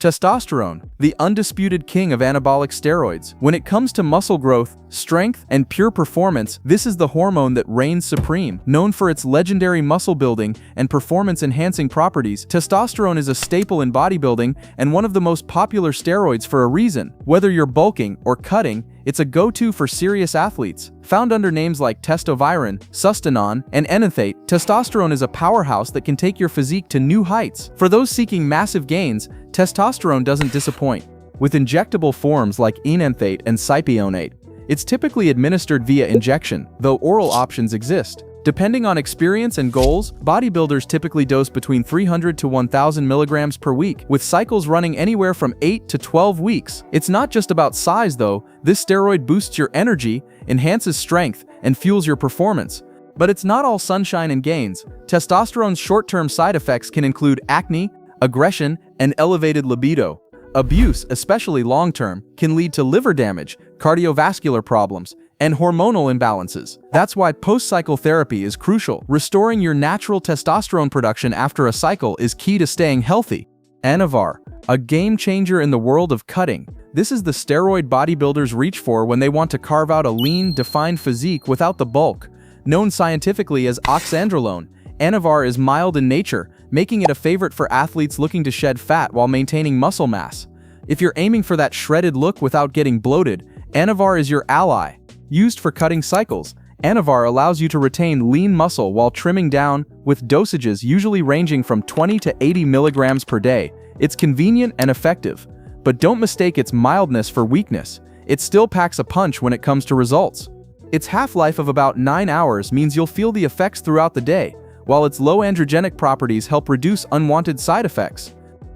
Testosterone, the undisputed king of anabolic steroids. When it comes to muscle growth, strength, and pure performance, this is the hormone that reigns supreme. Known for its legendary muscle building and performance-enhancing properties, testosterone is a staple in bodybuilding and one of the most popular steroids for a reason. Whether you're bulking or cutting, it's a go-to for serious athletes. Found under names like testovirin, sustanon, and enanthate, testosterone is a powerhouse that can take your physique to new heights. For those seeking massive gains, testosterone doesn't disappoint. With injectable forms like enanthate and cypionate, it's typically administered via injection, though oral options exist. Depending on experience and goals, bodybuilders typically dose between 300 to 1,000 milligrams per week, with cycles running anywhere from 8 to 12 weeks. It's not just about size though. This steroid boosts your energy, enhances strength, and fuels your performance. But it's not all sunshine and gains. Testosterone's short-term side effects can include acne, aggression, and elevated libido. Abuse, especially long-term, can lead to liver damage, cardiovascular problems, and hormonal imbalances. That's why post-cycle therapy is crucial. Restoring your natural testosterone production after a cycle is key to staying healthy. Anavar, a game changer in the world of cutting. This is the steroid bodybuilders reach for when they want to carve out a lean, defined physique without the bulk. Known scientifically as oxandrolone, Anavar is mild in nature, making it a favorite for athletes looking to shed fat while maintaining muscle mass. If you're aiming for that shredded look without getting bloated, Anavar is your ally. Used for cutting cycles, Anavar allows you to retain lean muscle while trimming down, with dosages usually ranging from 20 to 80 milligrams per day. It's convenient and effective. But don't mistake its mildness for weakness. It still packs a punch when it comes to results. Its half-life of about 9 hours means you'll feel the effects throughout the day, while its low androgenic properties help reduce unwanted side effects.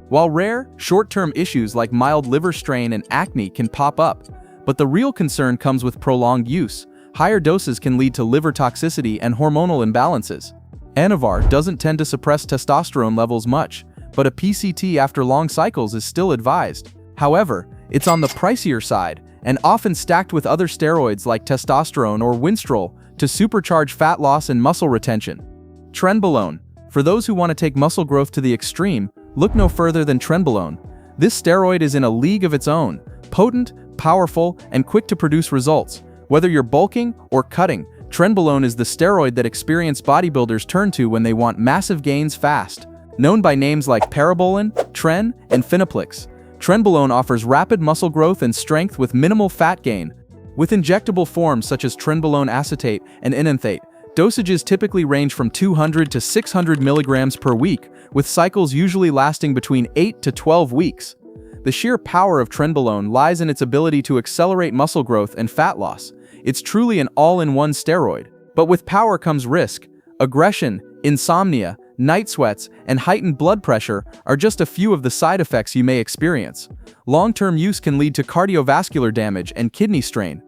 While rare, short-term issues like mild liver strain and acne can pop up, but the real concern comes with prolonged use. Higher doses can lead to liver toxicity and hormonal imbalances. Anavar doesn't tend to suppress testosterone levels much, but a PCT after long cycles is still advised. However, it's on the pricier side and often stacked with other steroids like testosterone or Winstrol to supercharge fat loss and muscle retention. Trenbolone. For those who want to take muscle growth to the extreme, look no further than Trenbolone. This steroid is in a league of its own, potent, powerful, and quick to produce results. Whether you're bulking or cutting, Trenbolone is the steroid that experienced bodybuilders turn to when they want massive gains fast. Known by names like Parabolin, Tren, and Finaplex, Trenbolone offers rapid muscle growth and strength with minimal fat gain. With injectable forms such as Trenbolone acetate and enanthate, dosages typically range from 200 to 600 milligrams per week, with cycles usually lasting between 8 to 12 weeks. The sheer power of Trenbolone lies in its ability to accelerate muscle growth and fat loss. It's truly an all-in-one steroid. But with power comes risk. Aggression, insomnia, night sweats, and heightened blood pressure are just a few of the side effects you may experience. Long-term use can lead to cardiovascular damage and kidney strain.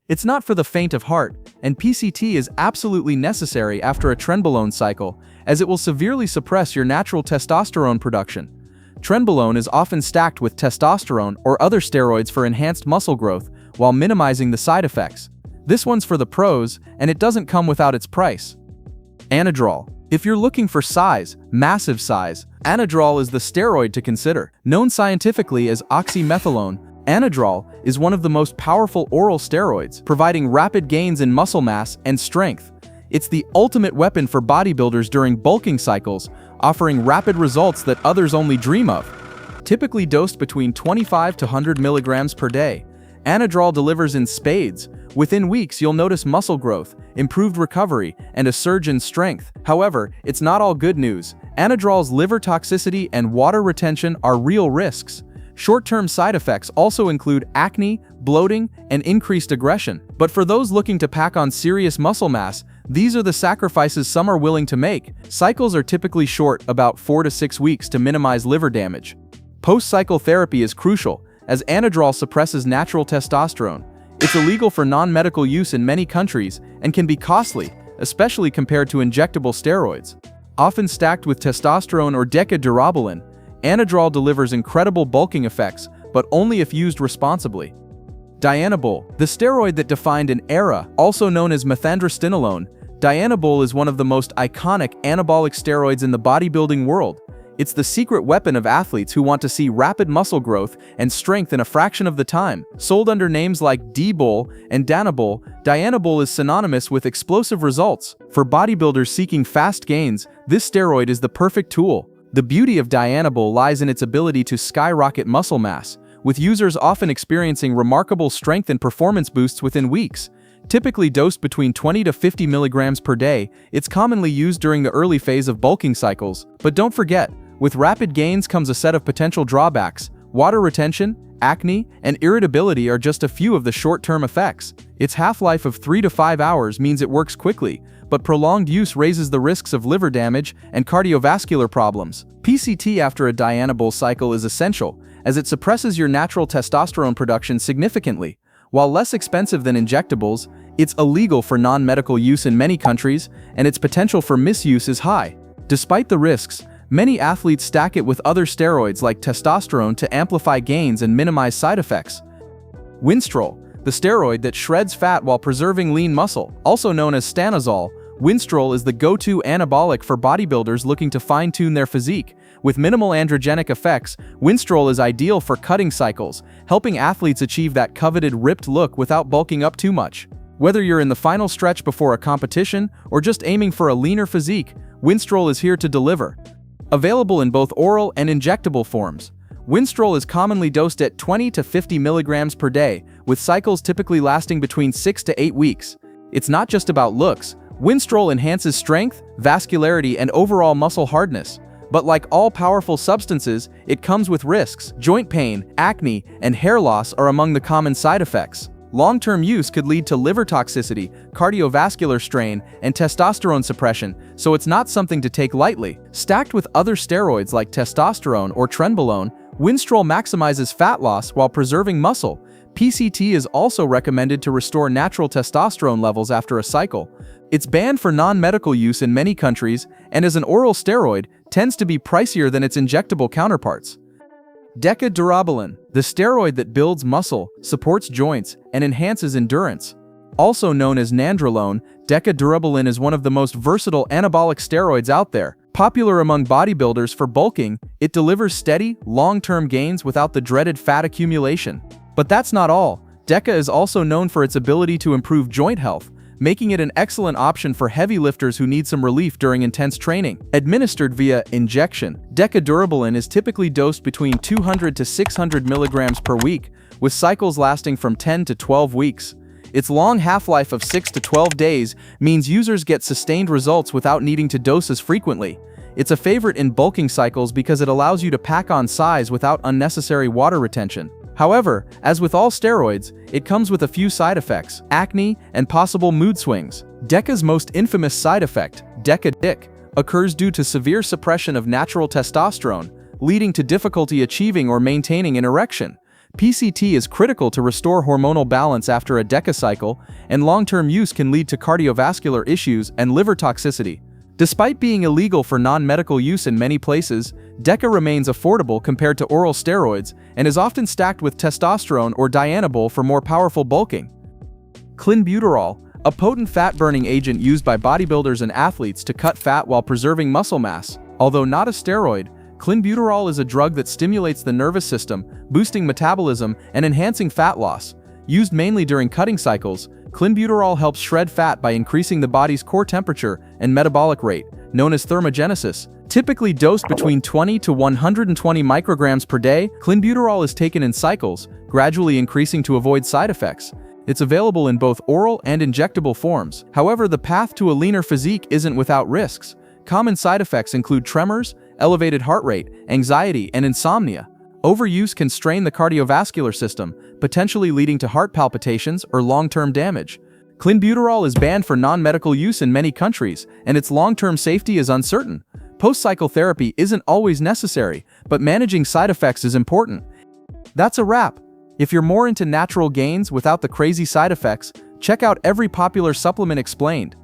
It's not for the faint of heart, and PCT is absolutely necessary after a Trenbolone cycle, as it will severely suppress your natural testosterone production. Trenbolone is often stacked with testosterone or other steroids for enhanced muscle growth while minimizing the side effects. This one's for the pros, and it doesn't come without its price. Anadrol. If you're looking for size, massive size, Anadrol is the steroid to consider. Known scientifically as oxymethylone, Anadrol is one of the most powerful oral steroids, providing rapid gains in muscle mass and strength. It's the ultimate weapon for bodybuilders during bulking cycles, offering rapid results that others only dream of. Typically dosed between 25 to 100 milligrams per day, Anadrol delivers in spades. Within weeks, you'll notice muscle growth, improved recovery, and a surge in strength. However, it's not all good news. Anadrol's liver toxicity and water retention are real risks. Short-term side effects also include acne, bloating, and increased aggression. But for those looking to pack on serious muscle mass, these are the sacrifices some are willing to make. Cycles are typically short, about 4 to 6 weeks, to minimize liver damage. Post-cycle therapy is crucial, as Anadrol suppresses natural testosterone. It's illegal for non-medical use in many countries and can be costly, especially compared to injectable steroids. Often stacked with testosterone or decadurabolin, Anadrol delivers incredible bulking effects, but only if used responsibly. Dianabol, the steroid that defined an era, also known as methandrostinolone, Dianabol is one of the most iconic anabolic steroids in the bodybuilding world. It's the secret weapon of athletes who want to see rapid muscle growth and strength in a fraction of the time. Sold under names like D-Bol and Danabol, Dianabol is synonymous with explosive results. For bodybuilders seeking fast gains, this steroid is the perfect tool. The beauty of Dianabol lies in its ability to skyrocket muscle mass, with users often experiencing remarkable strength and performance boosts within weeks. Typically dosed between 20 to 50 milligrams per day, it's commonly used during the early phase of bulking cycles. But don't forget, with rapid gains comes a set of potential drawbacks. Water retention, acne, and irritability are just a few of the short-term effects. Its half-life of 3 to 5 hours means it works quickly, but prolonged use raises the risks of liver damage and cardiovascular problems. PCT after a Dianabol cycle is essential, as it suppresses your natural testosterone production significantly. While less expensive than injectables, it's illegal for non-medical use in many countries, and its potential for misuse is high. Despite the risks, many athletes stack it with other steroids like testosterone to amplify gains and minimize side effects. Winstrol, the steroid that shreds fat while preserving lean muscle. Also known as Stanozol, Winstrol is the go-to anabolic for bodybuilders looking to fine-tune their physique. With minimal androgenic effects, Winstrol is ideal for cutting cycles, helping athletes achieve that coveted ripped look without bulking up too much. Whether you're in the final stretch before a competition or just aiming for a leaner physique, Winstrol is here to deliver. Available in both oral and injectable forms, Winstrol is commonly dosed at 20 to 50 milligrams per day, with cycles typically lasting between 6 to 8 weeks. It's not just about looks. Winstrol enhances strength, vascularity, and overall muscle hardness. But like all powerful substances, it comes with risks. Joint pain, acne, and hair loss are among the common side effects. Long-term use could lead to liver toxicity, cardiovascular strain, and testosterone suppression, so it's not something to take lightly. Stacked with other steroids like testosterone or trenbolone, Winstrol maximizes fat loss while preserving muscle. PCT is also recommended to restore natural testosterone levels after a cycle. It's banned for non-medical use in many countries, and as an oral steroid, tends to be pricier than its injectable counterparts. Decadurabolin, the steroid that builds muscle, supports joints, and enhances endurance. Also known as nandrolone, decadurabolin is one of the most versatile anabolic steroids out there. Popular among bodybuilders for bulking, it delivers steady, long-term gains without the dreaded fat accumulation. But that's not all. Deca is also known for its ability to improve joint health, making it an excellent option for heavy lifters who need some relief during intense training. Administered via injection, decadurabolin is typically dosed between 200 to 600 milligrams per week, with cycles lasting from 10 to 12 weeks. Its long half-life of 6 to 12 days means users get sustained results without needing to dose as frequently. It's a favorite in bulking cycles because it allows you to pack on size without unnecessary water retention. However, as with all steroids, it comes with a few side effects, acne, and possible mood swings. Deca's most infamous side effect, Deca-Dick, occurs due to severe suppression of natural testosterone, leading to difficulty achieving or maintaining an erection. PCT is critical to restore hormonal balance after a Deca cycle, and long-term use can lead to cardiovascular issues and liver toxicity. Despite being illegal for non-medical use in many places, Deca remains affordable compared to oral steroids and is often stacked with testosterone or Dianabol for more powerful bulking. Clenbuterol, a potent fat-burning agent used by bodybuilders and athletes to cut fat while preserving muscle mass. Although not a steroid, clenbuterol is a drug that stimulates the nervous system, boosting metabolism and enhancing fat loss. Used mainly during cutting cycles, clenbuterol helps shred fat by increasing the body's core temperature and metabolic rate, known as thermogenesis. Typically dosed between 20 to 120 micrograms per day, clenbuterol is taken in cycles, gradually increasing to avoid side effects. It's available in both oral and injectable forms. However, the path to a leaner physique isn't without risks. Common side effects include tremors, elevated heart rate, anxiety, and insomnia. Overuse can strain the cardiovascular system, potentially leading to heart palpitations or long-term damage. Clenbuterol is banned for non-medical use in many countries, and its long-term safety is uncertain. Post-cycle therapy isn't always necessary, but managing side effects is important. That's a wrap. If you're more into natural gains without the crazy side effects, check out every popular supplement explained.